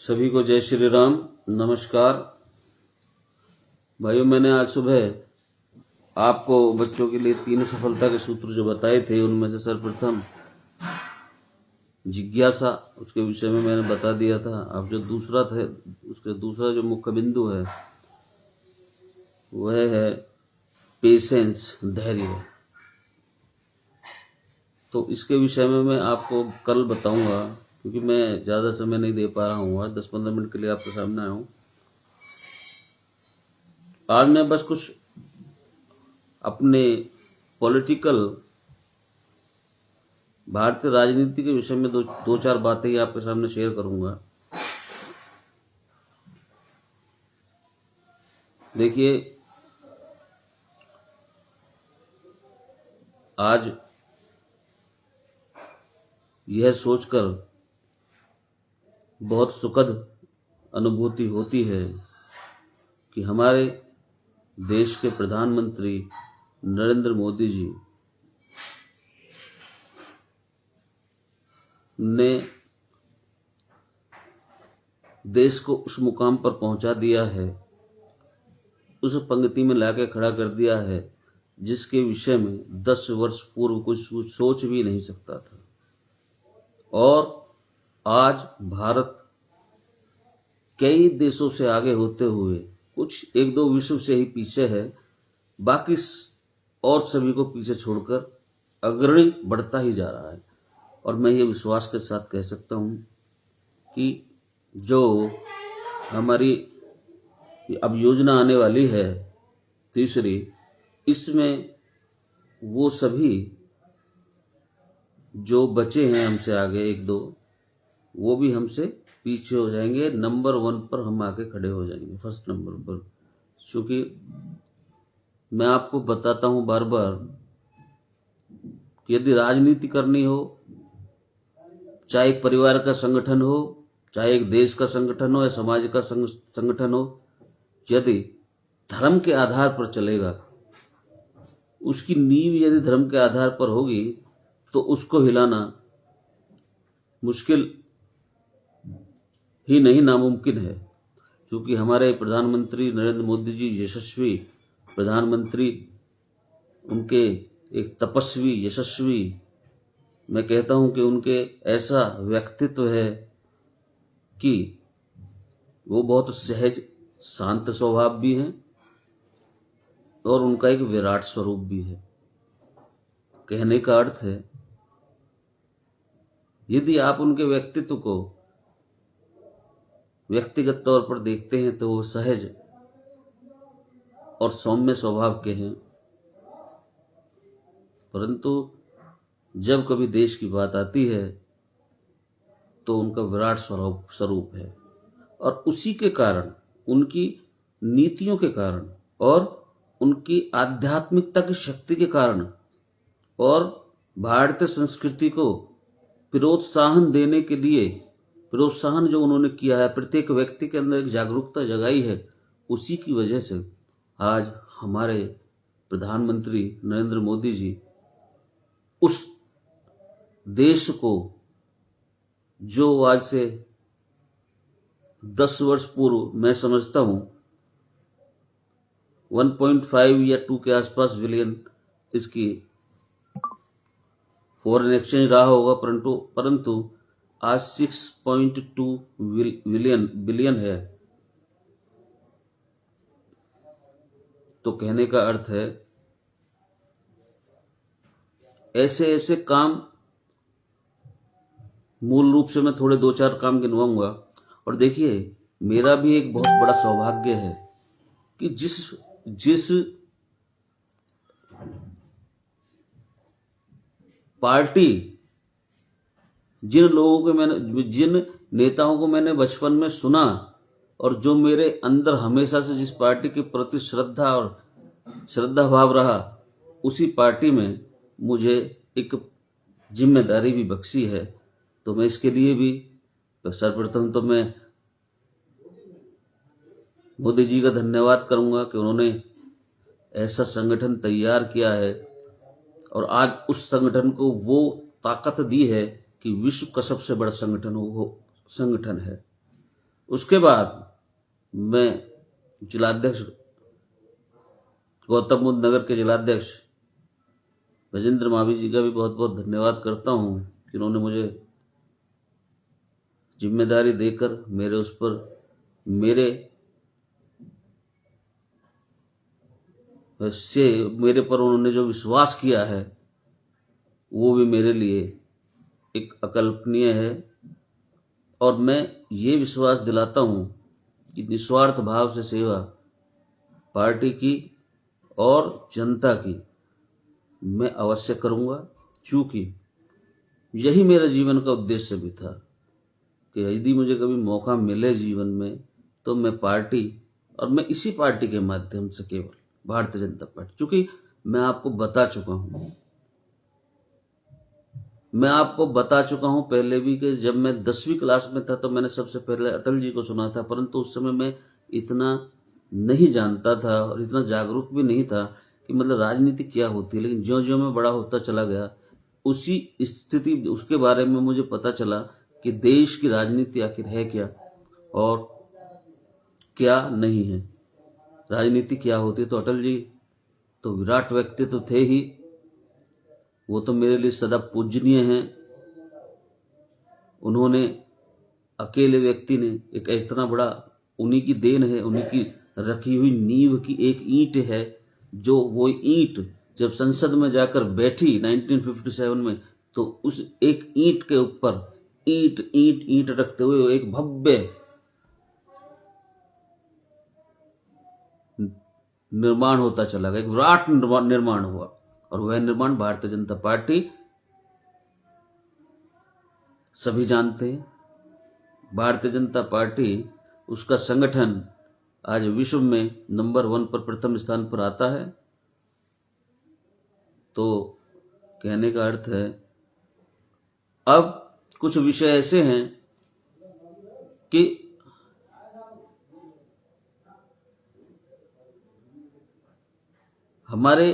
सभी को जय श्री राम। नमस्कार भाइयों, मैंने आज सुबह आपको बच्चों के लिए 3 सफलता के सूत्र जो बताए थे, उनमें से सर्वप्रथम जिज्ञासा, उसके विषय में मैंने बता दिया था। अब जो दूसरा थे, उसके दूसरा जो मुख्य बिंदु है वह है पेशेंस, धैर्य। तो इसके विषय में मैं आपको कल बताऊंगा, क्योंकि मैं ज़्यादा समय नहीं दे पा रहा हूँ। आज 10-15 मिनट के लिए आपके सामने आया हूँ। आज मैं बस कुछ अपने पॉलिटिकल भारतीय राजनीति के विषय में दो चार बातें ही आपके सामने शेयर करूंगा। देखिए, आज यह सोचकर बहुत सुखद अनुभूति होती है कि हमारे देश के प्रधानमंत्री नरेंद्र मोदी जी ने देश को उस मुकाम पर पहुंचा दिया है, उस पंक्ति में लाके खड़ा कर दिया है जिसके विषय में 10 वर्ष पूर्व कुछ सोच भी नहीं सकता था। और आज भारत कई देशों से आगे होते हुए कुछ 1-2 विश्व से ही पीछे है, बाकी और सभी को पीछे छोड़कर अग्रणी बढ़ता ही जा रहा है। और मैं ये विश्वास के साथ कह सकता हूँ कि जो हमारी अब योजना आने वाली है तीसरी, इसमें वो सभी जो बचे हैं हमसे आगे 1-2, वो भी हमसे पीछे हो जाएंगे। नंबर 1 पर हम आके खड़े हो जाएंगे, फर्स्ट नंबर पर। क्योंकि मैं आपको बताता हूँ बार बार कि यदि राजनीति करनी हो, चाहे एक परिवार का संगठन हो, चाहे एक देश का संगठन हो या समाज का संगठन हो, यदि धर्म के आधार पर चलेगा, उसकी नींव यदि धर्म के आधार पर होगी, तो उसको हिलाना मुश्किल ही नहीं, नामुमकिन है। क्योंकि हमारे प्रधानमंत्री नरेंद्र मोदी जी यशस्वी प्रधानमंत्री, उनके एक तपस्वी, यशस्वी, मैं कहता हूं कि उनके ऐसा व्यक्तित्व है कि वो बहुत सहज, शांत स्वभाव भी हैं और उनका एक विराट स्वरूप भी है। कहने का अर्थ है, यदि आप उनके व्यक्तित्व को व्यक्तिगत तौर पर देखते हैं तो वो सहज और सौम्य स्वभाव के हैं, परंतु जब कभी देश की बात आती है तो उनका विराट स्वरूप है। और उसी के कारण, उनकी नीतियों के कारण और उनकी आध्यात्मिकता की शक्ति के कारण और भारतीय संस्कृति को प्रोत्साहन देने के लिए, प्रोत्साहन जो उन्होंने किया है, प्रत्येक व्यक्ति के अंदर एक जागरूकता जगाई है, उसी की वजह से आज हमारे प्रधानमंत्री नरेंद्र मोदी जी उस देश को, जो आज से 10 वर्ष पूर्व मैं समझता हूं 1.5 या 2 के आसपास बिलियन इसकी फॉरेन एक्सचेंज रहा होगा, परंतु आज 6.2 बिलियन है। तो कहने का अर्थ है, ऐसे ऐसे काम, मूल रूप से मैं थोड़े 2-4 काम गिनवाऊंगा। और देखिए, मेरा भी एक बहुत बड़ा सौभाग्य है कि जिस पार्टी, जिन नेताओं को मैंने बचपन में सुना और जो मेरे अंदर हमेशा से जिस पार्टी के प्रति श्रद्धा भाव रहा, उसी पार्टी में मुझे एक जिम्मेदारी भी बख्शी है। तो मैं इसके लिए भी सर्वप्रथम तो मैं मोदी जी का धन्यवाद करूंगा कि उन्होंने ऐसा संगठन तैयार किया है और आज उस संगठन को वो ताकत दी है कि विश्व का सबसे बड़ा संगठन है। उसके बाद मैं जिलाध्यक्ष गौतम बुद्ध नगर के जिलाध्यक्ष राजेंद्र मावी जी का भी बहुत बहुत धन्यवाद करता हूँ, जिन्होंने मुझे जिम्मेदारी देकर मेरे पर उन्होंने जो विश्वास किया है वो भी मेरे लिए एक अकल्पनीय है। और मैं ये विश्वास दिलाता हूँ कि निस्वार्थ भाव से सेवा पार्टी की और जनता की मैं अवश्य करूँगा, क्योंकि यही मेरा जीवन का उद्देश्य भी था कि यदि मुझे कभी मौका मिले जीवन में तो मैं पार्टी, और मैं इसी पार्टी के माध्यम से केवल भारतीय जनता पार्टी, क्योंकि मैं आपको बता चुका हूं पहले भी कि जब मैं 10वीं क्लास में था तो मैंने सबसे पहले अटल जी को सुना था, परंतु उस समय मैं इतना नहीं जानता था और इतना जागरूक भी नहीं था कि मतलब राजनीति क्या होती है। लेकिन ज्यों ज्यों मैं बड़ा होता चला गया, उसी स्थिति उसके बारे में मुझे पता चला कि देश की राजनीति आखिर है क्या और क्या नहीं है, राजनीति क्या होती है। तो अटल जी तो विराट व्यक्तित्व तो थे ही, वो तो मेरे लिए सदा पूजनीय हैं। उन्होंने अकेले व्यक्ति ने एक इतना बड़ा, उन्हीं की देन है, उन्हीं की रखी हुई नींव की एक ईंट है, जो वो ईंट जब संसद में जाकर बैठी 1957 में, तो उस एक ईंट के ऊपर ईंट ईंट ईंट रखते हुए एक भव्य निर्माण होता चला गया, एक विराट निर्माण हुआ। और वह निर्माण भारतीय जनता पार्टी, सभी जानते हैं भारतीय जनता पार्टी, उसका संगठन आज विश्व में नंबर 1 पर प्रथम स्थान पर आता है। तो कहने का अर्थ है, अब कुछ विषय ऐसे हैं कि हमारे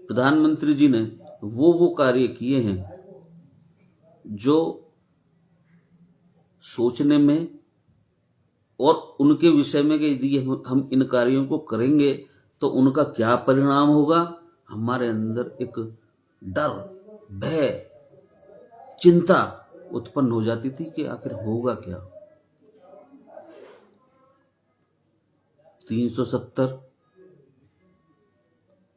प्रधानमंत्री जी ने वो कार्य किए हैं जो सोचने में, और उनके विषय में कि यदि हम इन कार्यों को करेंगे तो उनका क्या परिणाम होगा, हमारे अंदर एक डर, भय, चिंता उत्पन्न हो जाती थी कि आखिर होगा क्या। 370,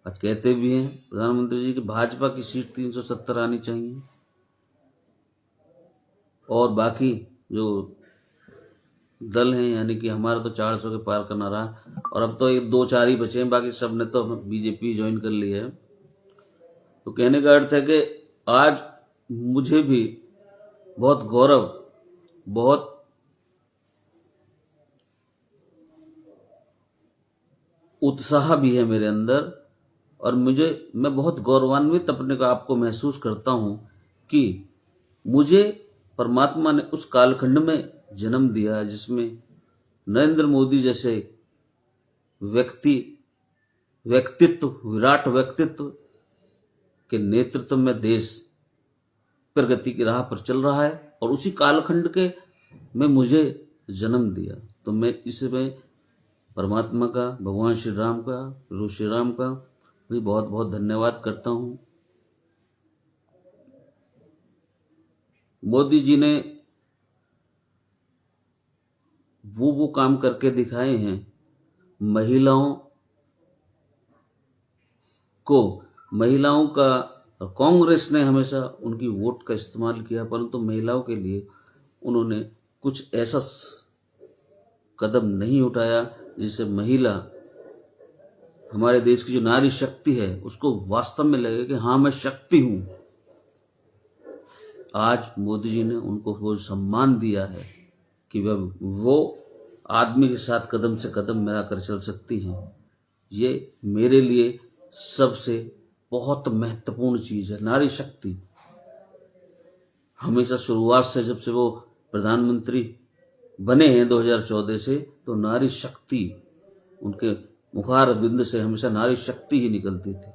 आज कहते भी हैं प्रधानमंत्री जी की भाजपा की सीट 370 आनी चाहिए, और बाकी जो दल हैं यानी कि हमारा तो 400 के पार करना रहा, और अब तो एक 2-4 ही बचे हैं, बाकी सब ने तो बीजेपी ज्वाइन कर ली है। तो कहने का अर्थ है कि आज मुझे भी बहुत गौरव, बहुत उत्साह भी है मेरे अंदर, और मैं बहुत गौरवान्वित अपने को आपको महसूस करता हूं कि मुझे परमात्मा ने उस कालखंड में जन्म दिया जिसमें नरेंद्र मोदी जैसे व्यक्तित्व, विराट व्यक्तित्व के नेतृत्व में देश प्रगति की राह पर चल रहा है, और उसी कालखंड के में मुझे जन्म दिया। तो मैं इसमें परमात्मा का, भगवान श्री राम का, गुरु श्री राम का भी बहुत बहुत धन्यवाद करता हूं। मोदी जी ने वो काम करके दिखाए हैं, महिलाओं का, कांग्रेस ने हमेशा उनकी वोट का इस्तेमाल किया, परंतु महिलाओं के लिए उन्होंने कुछ ऐसा कदम नहीं उठाया जिससे महिला, हमारे देश की जो नारी शक्ति है, उसको वास्तव में लगे कि हाँ मैं शक्ति हूं। आज मोदी जी ने उनको वो सम्मान दिया है कि वो आदमी के साथ कदम से कदम मिलाकर चल सकती हैं। ये मेरे लिए सबसे बहुत महत्वपूर्ण चीज है। नारी शक्ति हमेशा शुरुआत से, जब से वो प्रधानमंत्री बने हैं 2014 से, तो नारी शक्ति, उनके मुखार बिंद से हमेशा नारी शक्ति ही निकलती थी।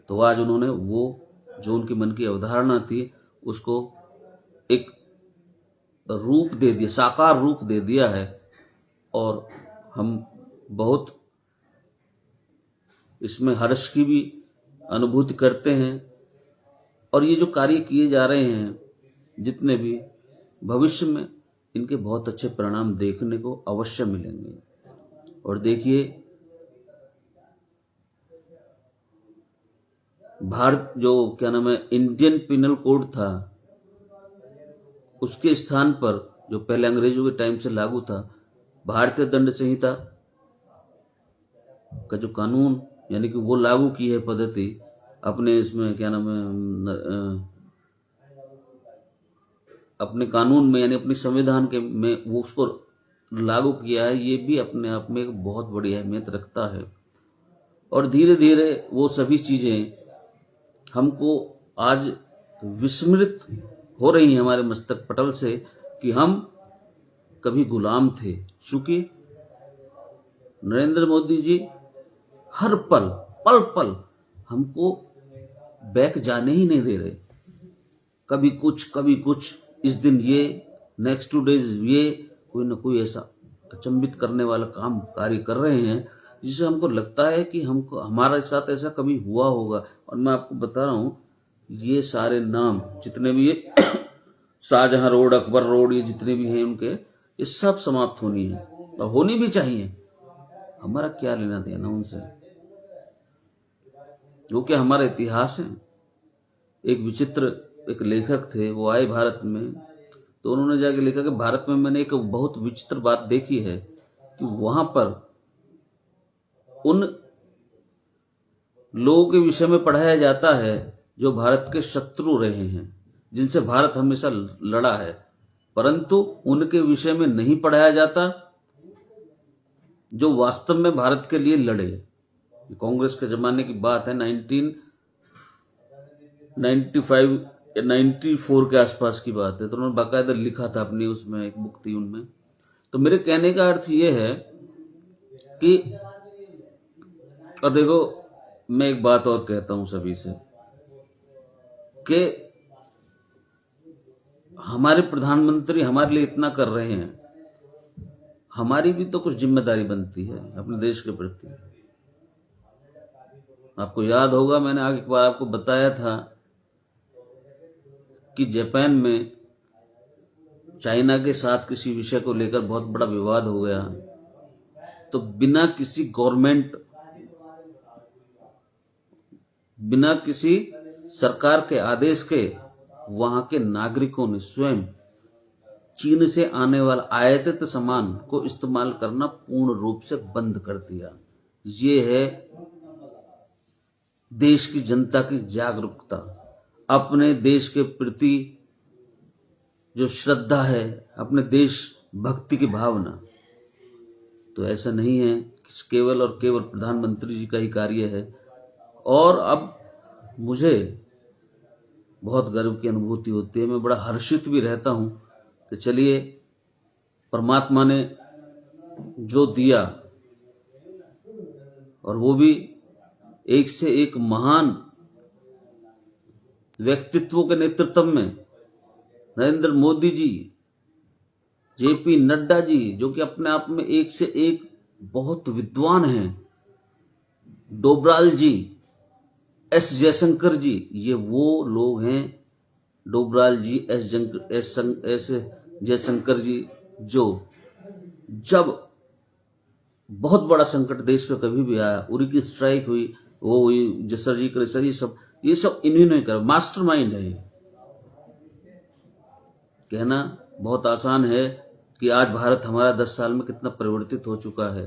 तो आज उन्होंने वो जो उनकी मन की अवधारणा थी उसको एक रूप दे दिया, साकार रूप दे दिया है और हम बहुत इसमें हर्ष की भी अनुभूति करते हैं। और ये जो कार्य किए जा रहे हैं जितने भी, भविष्य में इनके बहुत अच्छे परिणाम देखने को अवश्य मिलेंगे। और देखिए, भारत जो क्या नाम है इंडियन पिनल कोड था, उसके स्थान पर जो पहले अंग्रेजों के टाइम से लागू था, भारतीय दंड संहिता का जो कानून यानी कि वो लागू की है पद्धति अपने इसमें क्या नाम है अपने कानून में, यानी अपने संविधान के में वो उसको लागू किया है। ये भी अपने आप में एक बहुत बड़ी अहमियत रखता है। और धीरे धीरे वो सभी चीजें हमको आज विस्मृत हो रही हैं हमारे मस्तक पटल से कि हम कभी गुलाम थे। चूंकि नरेंद्र मोदी जी हर पल पल पल हमको बैक जाने ही नहीं दे रहे। कभी कुछ, इस दिन ये, नेक्स्ट 2 डेज ये, कोई ना कोई ऐसा अचंभित करने वाला काम कार्य कर रहे हैं जिससे हमको लगता है कि हमको हमारे साथ ऐसा कभी हुआ होगा। और मैं आपको बता रहा हूं, ये सारे नाम जितने भी ये शाहजहां रोड, अकबर रोड, ये जितने भी हैं उनके, ये सब समाप्त होनी है और होनी भी चाहिए। हमारा क्या लेना देना उनसे, जो कि हमारा इतिहास है। एक विचित्र एक लेखक थे, वो आए भारत में, तो उन्होंने जाके लिखा कि भारत में मैंने एक बहुत विचित्र बात देखी है कि वहां पर उन लोगों के विषय में पढ़ाया जाता है जो भारत के शत्रु रहे हैं, जिनसे भारत हमेशा लड़ा है, परंतु उनके विषय में नहीं पढ़ाया जाता जो वास्तव में भारत के लिए लड़े। कांग्रेस के जमाने की बात है, 1995 या 94 के आसपास की बात है। तो उन्होंने बाकायदा लिखा था अपनी उसमें, एक बुक थी उनमें। तो मेरे कहने का अर्थ ये है कि, और देखो मैं एक बात और कहता हूं सभी से कि हमारे प्रधानमंत्री हमारे लिए इतना कर रहे हैं, हमारी भी तो कुछ जिम्मेदारी बनती है अपने देश के प्रति। आपको याद होगा, मैंने आगे एक बार आपको बताया था कि जापान में चाइना के साथ किसी विषय को लेकर बहुत बड़ा विवाद हो गया, तो बिना किसी गवर्नमेंट, बिना किसी सरकार के आदेश के वहां के नागरिकों ने स्वयं चीन से आने वाला आयातित सामान को इस्तेमाल करना पूर्ण रूप से बंद कर दिया। ये है देश की जनता की जागरूकता, अपने देश के प्रति जो श्रद्धा है, अपने देश भक्ति की भावना। तो ऐसा नहीं है कि केवल और केवल प्रधानमंत्री जी का ही कार्य है। और अब मुझे बहुत गर्व की अनुभूति होती है, मैं बड़ा हर्षित भी रहता हूं कि चलिए परमात्मा ने जो दिया, और वो भी एक से एक महान व्यक्तित्वों के नेतृत्व में, नरेंद्र मोदी जी, जेपी नड्डा जी, जो कि अपने आप में एक से एक बहुत विद्वान हैं, डोभाल जी, एस जयशंकर जी, ये वो लोग हैं, डोभाल जी, एस जयशंकर जी, जो जब बहुत बड़ा संकट देश पे कभी भी आया, उरी की स्ट्राइक हुई, वो हुई, सर्जिकल सर, ये सब इन्होंने कर, मास्टरमाइंड है ये। कहना बहुत आसान है कि आज भारत हमारा 10 साल में कितना परिवर्तित हो चुका है।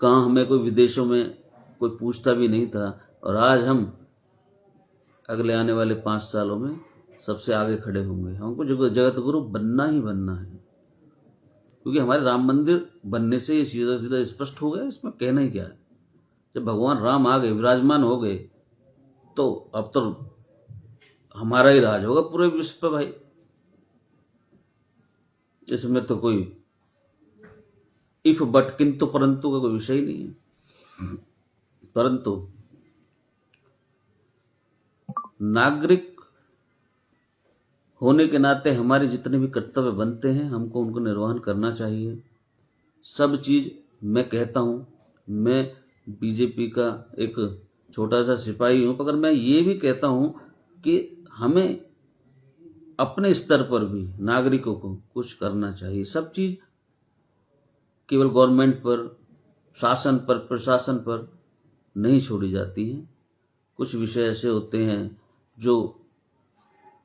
कहाँ हमें कोई विदेशों में कोई पूछता भी नहीं था, और आज हम अगले आने वाले 5 सालों में सबसे आगे खड़े होंगे। हमको जगत गुरु बनना ही बनना है, क्योंकि हमारे राम मंदिर बनने से ये सीधा सीधा स्पष्ट हो गया। इसमें कहना ही क्या है, जब भगवान राम आ गए, विराजमान हो गए, तो अब तो हमारा ही राज होगा पूरे विश्व पे भाई। इसमें तो कोई इफ बट किंतु परंतु का कोई विषय ही नहीं है। परंतु नागरिक होने के नाते हमारे जितने भी कर्तव्य बनते हैं हमको उनको निर्वहन करना चाहिए। सब चीज़ मैं कहता हूँ, मैं बीजेपी का एक छोटा सा सिपाही हूँ, मगर मैं ये भी कहता हूँ कि हमें अपने स्तर पर भी नागरिकों को कुछ करना चाहिए। सब चीज़ केवल गवर्नमेंट पर, शासन पर, प्रशासन पर नहीं छोड़ी जाती हैं। कुछ विषय ऐसे होते हैं जो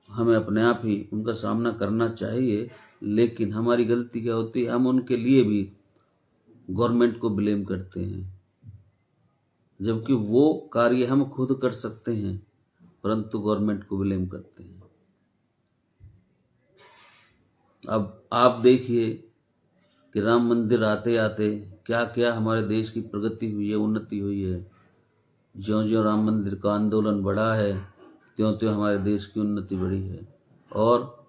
हमें अपने आप ही उनका सामना करना चाहिए, लेकिन हमारी गलती क्या होती है, हम उनके लिए भी गवर्नमेंट को ब्लेम करते हैं, जबकि वो कार्य हम खुद कर सकते हैं, परंतु गवर्नमेंट को ब्लेम करते हैं। अब आप देखिए कि राम मंदिर आते आते क्या क्या हमारे देश की प्रगति हुई है, उन्नति हुई है। ज्यों ज्यों राम मंदिर का आंदोलन बढ़ा है, त्यों त्यों हमारे देश की उन्नति बढ़ी है। और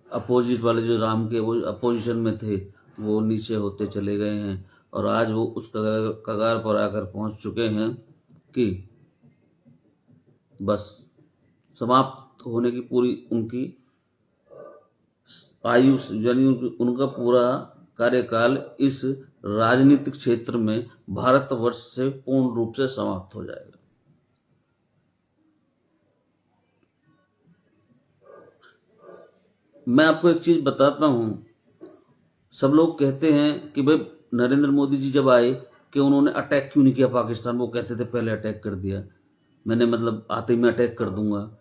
अपोजिट वाले जो राम के वो अपोजिशन में थे, वो नीचे होते चले गए हैं, और आज वो उस कगार पर आकर पहुंच चुके हैं कि बस समाप्त होने की पूरी उनकी आयु, यानी उनका पूरा कार्यकाल इस राजनीतिक क्षेत्र में भारतवर्ष से पूर्ण रूप से समाप्त हो जाएगा। मैं आपको एक चीज बताता हूं। सब लोग कहते हैं कि भाई नरेंद्र मोदी जी जब आए कि उन्होंने अटैक क्यों नहीं किया पाकिस्तान। वो कहते थे पहले अटैक कर दिया मैंने, मतलब आते ही मैं अटैक कर दूंगा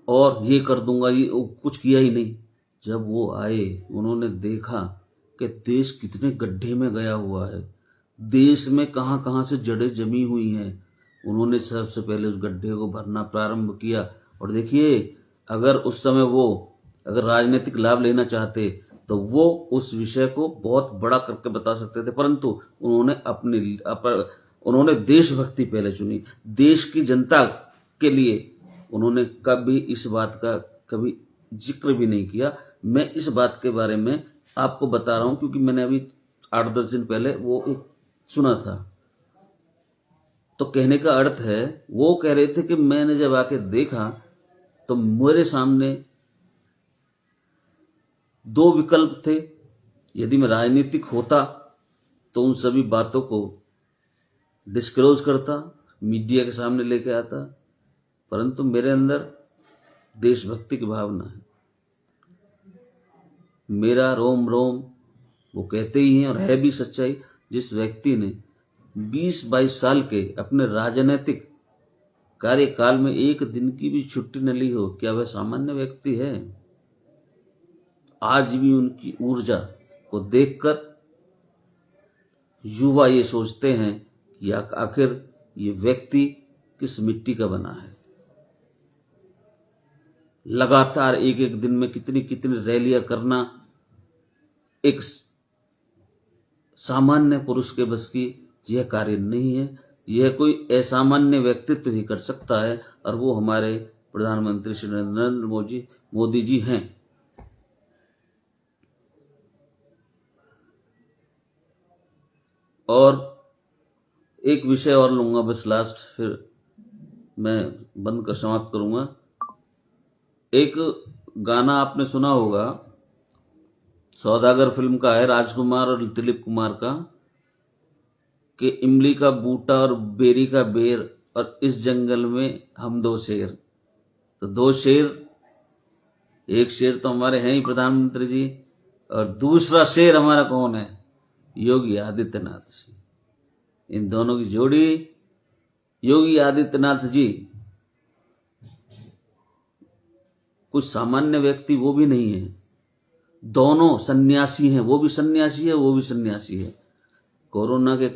और ये कर दूंगा, ये कुछ किया ही नहीं। जब वो आए उन्होंने देखा कि देश कितने गड्ढे में गया हुआ है, देश में कहां कहां से जड़ें जमी हुई हैं। उन्होंने सबसे पहले उस गड्ढे को भरना प्रारंभ किया। और देखिए, अगर उस समय वो अगर राजनीतिक लाभ लेना चाहते तो वो उस विषय को बहुत बड़ा करके बता सकते थे, परंतु उन्होंने देशभक्ति पहले चुनी। देश की जनता के लिए उन्होंने कभी इस बात का कभी जिक्र भी नहीं किया। मैं इस बात के बारे में आपको बता रहा हूं क्योंकि मैंने अभी 8-10 दिन पहले वो एक सुना था। तो कहने का अर्थ है, वो कह रहे थे कि मैंने जब आके देखा तो मेरे सामने दो विकल्प थे। यदि मैं राजनीतिक होता तो उन सभी बातों को डिस्क्लोज करता, मीडिया के सामने लेके आता, परंतु मेरे अंदर देशभक्ति की भावना है। मेरा रोम रोम, वो कहते ही हैं और है भी सच्चाई, जिस व्यक्ति ने 20-22 साल के अपने राजनीतिक कार्यकाल में एक दिन की भी छुट्टी न ली हो, क्या वह सामान्य व्यक्ति है? आज भी उनकी ऊर्जा को देखकर युवा ये सोचते हैं कि आखिर ये व्यक्ति किस मिट्टी का बना है। लगातार एक एक दिन में कितनी कितनी रैलियां करना एक सामान्य पुरुष के बस की यह कार्य नहीं है। यह कोई असामान्य व्यक्तित्व ही कर सकता है, और वो हमारे प्रधानमंत्री श्री नरेंद्र मोदी जी हैं। और एक विषय और लूंगा बस लास्ट, फिर मैं बंद कर समाप्त करूंगा। एक गाना आपने सुना होगा, सौदागर फिल्म का है, राजकुमार और दिलीप कुमार का, कि इमली का बूटा और बेरी का बेर और इस जंगल में हम दो शेर। तो दो शेर, एक शेर तो हमारे हैं ही प्रधानमंत्री जी, और दूसरा शेर हमारा कौन है? योगी आदित्यनाथ जी। इन दोनों की जोड़ी योगी आदित्यनाथ जी कुछ सामान्य व्यक्ति वो भी नहीं है। दोनों सन्यासी हैं, वो भी सन्यासी है, वो भी सन्यासी है। कोरोना के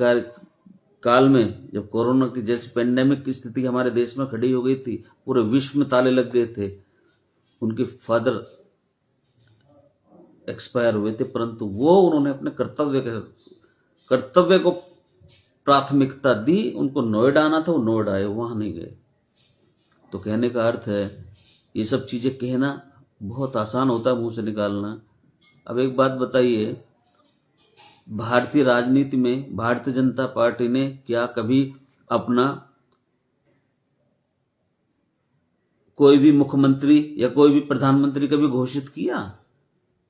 काल में जब कोरोना की जैसे पेंडेमिक की स्थिति हमारे देश में खड़ी हो गई थी, पूरे विश्व में ताले लग गए थे, उनके फादर एक्सपायर हुए थे, परंतु वो उन्होंने अपने कर्तव्य को प्राथमिकता दी। उनको नोएडा आना था, वो नोएडा आए, वहां नहीं गए। तो कहने का अर्थ है, ये सब चीजें कहना बहुत आसान होता है, मुंह से निकालना। अब एक बात बताइए, भारतीय राजनीति में भारतीय जनता पार्टी ने क्या कभी अपना कोई भी मुख्यमंत्री या कोई भी प्रधानमंत्री कभी घोषित किया?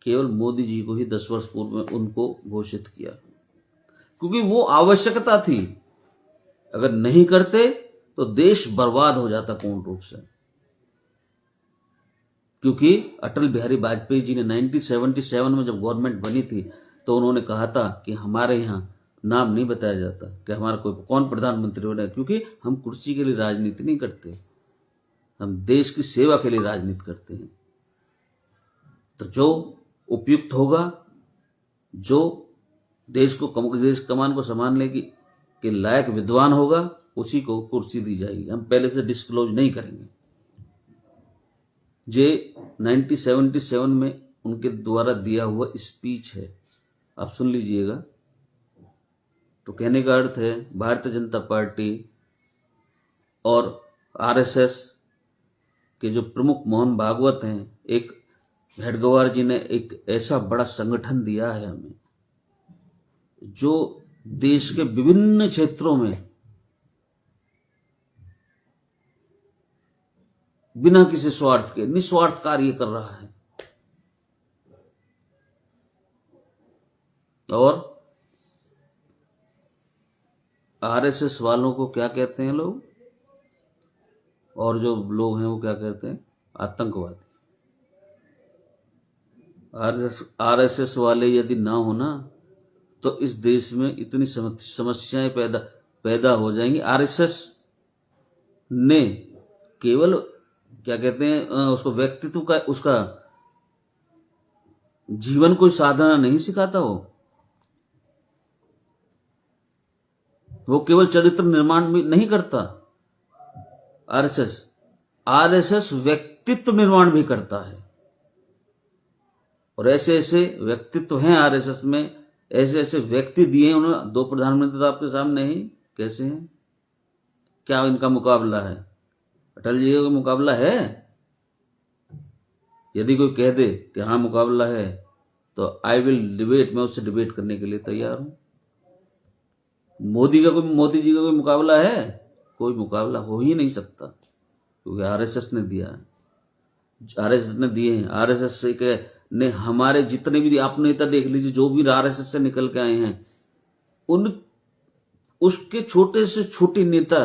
केवल मोदी जी को ही 10 वर्ष पूर्व में उनको घोषित किया, क्योंकि वो आवश्यकता थी। अगर नहीं करते तो देश बर्बाद हो जाता पूर्ण रूप से। क्योंकि अटल बिहारी वाजपेयी जी ने 1977 में जब गवर्नमेंट बनी थी तो उन्होंने कहा था कि हमारे यहाँ नाम नहीं बताया जाता कि हमारा कौन प्रधानमंत्री होना है, क्योंकि हम कुर्सी के लिए राजनीति नहीं करते, हम देश की सेवा के लिए राजनीति करते हैं। तो जो उपयुक्त होगा, जो देश कमान को संभालने के लायक विद्वान होगा, उसी को कुर्सी दी जाएगी। हम पहले से डिस्क्लोज नहीं करेंगे। ये 1977 में उनके द्वारा दिया हुआ स्पीच है, आप सुन लीजिएगा। तो कहने का अर्थ है, भारतीय जनता पार्टी और आरएसएस के जो प्रमुख मोहन भागवत हैं, एक हेडगेवार जी ने एक ऐसा बड़ा संगठन दिया है हमें, जो देश के विभिन्न क्षेत्रों में बिना किसी स्वार्थ के निस्वार्थ कार्य कर रहा है। और आरएसएस वालों को क्या कहते हैं लोग, और जो लोग हैं वो क्या कहते हैं? आतंकवादी। आरएसएस वाले यदि ना हो ना तो इस देश में इतनी समस्याएं पैदा हो जाएंगी। आरएसएस ने केवल क्या कहते हैं उसको व्यक्तित्व का, उसका जीवन कोई साधना नहीं सिखाता। वो केवल चरित्र निर्माण भी नहीं करता। आरएसएस व्यक्तित्व निर्माण भी करता है। और ऐसे ऐसे व्यक्तित्व हैं आरएसएस में, ऐसे ऐसे व्यक्ति दिए हैं उन्होंने। 2 प्रधानमंत्री तो आपके सामने ही, कैसे हैं? क्या इनका मुकाबला है? अटल जी का मुकाबला है? यदि कोई कह दे कि हाँ मुकाबला है तो आई विल डिबेट, मैं उससे डिबेट करने के लिए तैयार हूं। मोदी जी का कोई मुकाबला है? कोई मुकाबला हो ही नहीं सकता, क्योंकि आरएसएस ने दिया है, आरएसएस ने दिए हैं। आरएसएस से ने हमारे जितने भी आप नेता देख लीजिए, जो भी आरएसएस से निकल के आए हैं, उसके छोटे से छोटे नेता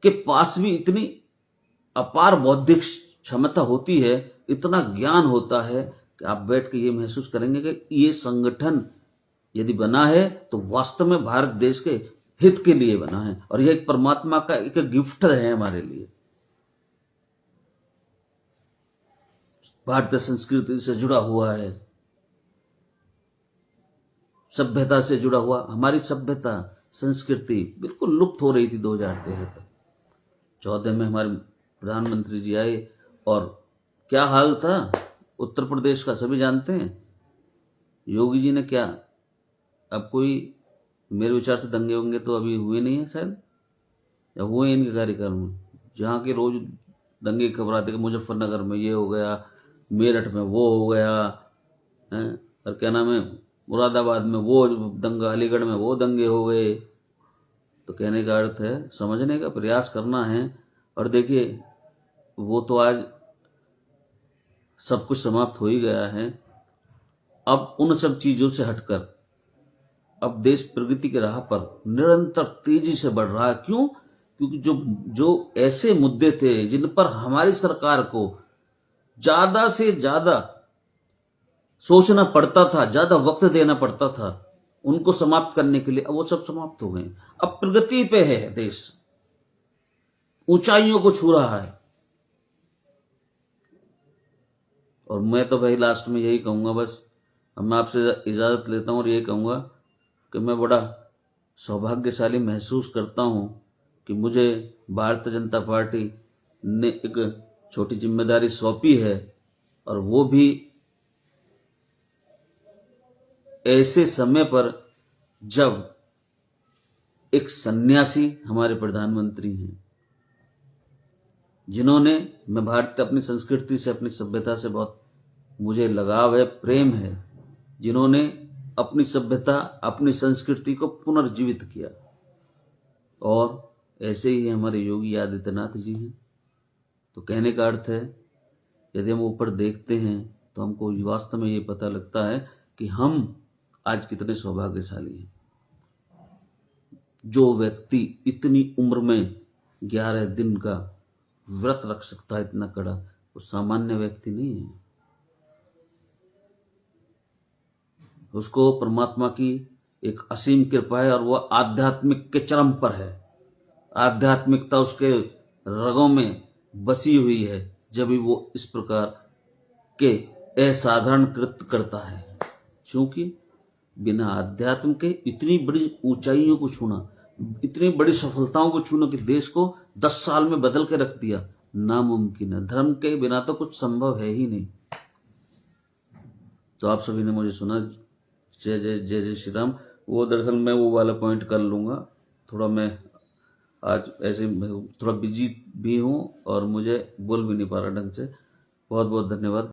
के पास भी इतनी अपार बौद्धिक क्षमता होती है, इतना ज्ञान होता है कि आप बैठ के ये महसूस करेंगे कि ये संगठन यदि बना है तो वास्तव में भारत देश के हित के लिए बना है, और यह एक परमात्मा का एक गिफ्ट है हमारे लिए। भारतीय संस्कृति से जुड़ा हुआ है, सभ्यता से जुड़ा हुआ। हमारी सभ्यता संस्कृति बिल्कुल लुप्त हो रही थी 2013 तक। 14 में हमारे प्रधानमंत्री जी आए और क्या हाल था उत्तर प्रदेश का, सभी जानते हैं। योगी जी ने क्या, अब कोई मेरे विचार से दंगे वंगे तो अभी हुए नहीं है शायद, या हुए इनके कार्यक्रम में, जहाँ के रोज दंगे खबर आते कि मुजफ्फरनगर में ये हो गया, मेरठ में वो हो गया है, और क्या नाम है, मुरादाबाद में वो दंगा, अलीगढ़ में वो दंगे हो गए। तो कहने का अर्थ है, समझने का प्रयास करना है। और देखिए, वो तो आज सब कुछ समाप्त हो ही गया है। अब उन सब चीजों से हटकर अब देश प्रगति के राह पर निरंतर तेजी से बढ़ रहा है। क्यों? क्योंकि जो ऐसे मुद्दे थे जिन पर हमारी सरकार को ज्यादा से ज्यादा सोचना पड़ता था, ज्यादा वक्त देना पड़ता था, उनको समाप्त करने के लिए, अब वो सब समाप्त हो गए। अब प्रगति पे है देश, ऊंचाइयों को छू रहा है। और मैं तो भाई लास्ट में यही कहूंगा, बस अब मैं आपसे इजाजत लेता हूं और यही कहूंगा कि मैं बड़ा सौभाग्यशाली महसूस करता हूं कि मुझे भारतीय जनता पार्टी ने एक छोटी जिम्मेदारी सौंपी है, और वो भी ऐसे समय पर जब एक सन्यासी हमारे प्रधानमंत्री हैं, जिन्होंने, मैं भारत अपनी संस्कृति से, अपनी सभ्यता से बहुत मुझे लगाव है, प्रेम है, जिन्होंने अपनी सभ्यता, अपनी संस्कृति को पुनर्जीवित किया और ऐसे ही हमारे योगी आदित्यनाथ जी हैं। तो कहने का अर्थ है, यदि हम ऊपर देखते हैं तो हमको वास्तव में ये पता लगता है कि हम आज कितने सौभाग्यशाली हैं। जो व्यक्ति इतनी उम्र में 11 दिन का व्रत रख सकता है इतना कड़ा, वो सामान्य व्यक्ति नहीं है। उसको परमात्मा की एक असीम कृपा है और वह आध्यात्मिक के चरम पर है। आध्यात्मिकता उसके रगों में बसी हुई है, जब भी वो इस प्रकार के असाधारण कृत्य करता है। क्योंकि बिना अध्यात्म के इतनी बड़ी ऊंचाइयों को छूना, इतनी बड़ी सफलताओं को छूना कि देश को 10 साल में बदल के रख दिया, नामुमकिन है। धर्म के बिना तो कुछ संभव है ही नहीं। तो आप सभी ने मुझे सुना, जय जय जय जय श्री राम। वो दरअसल मैं वो वाला पॉइंट कर लूँगा, थोड़ा मैं आज ऐसे थोड़ा बिजी भी हूँ और मुझे बोल भी नहीं पा रहा ढंग से। बहुत बहुत धन्यवाद।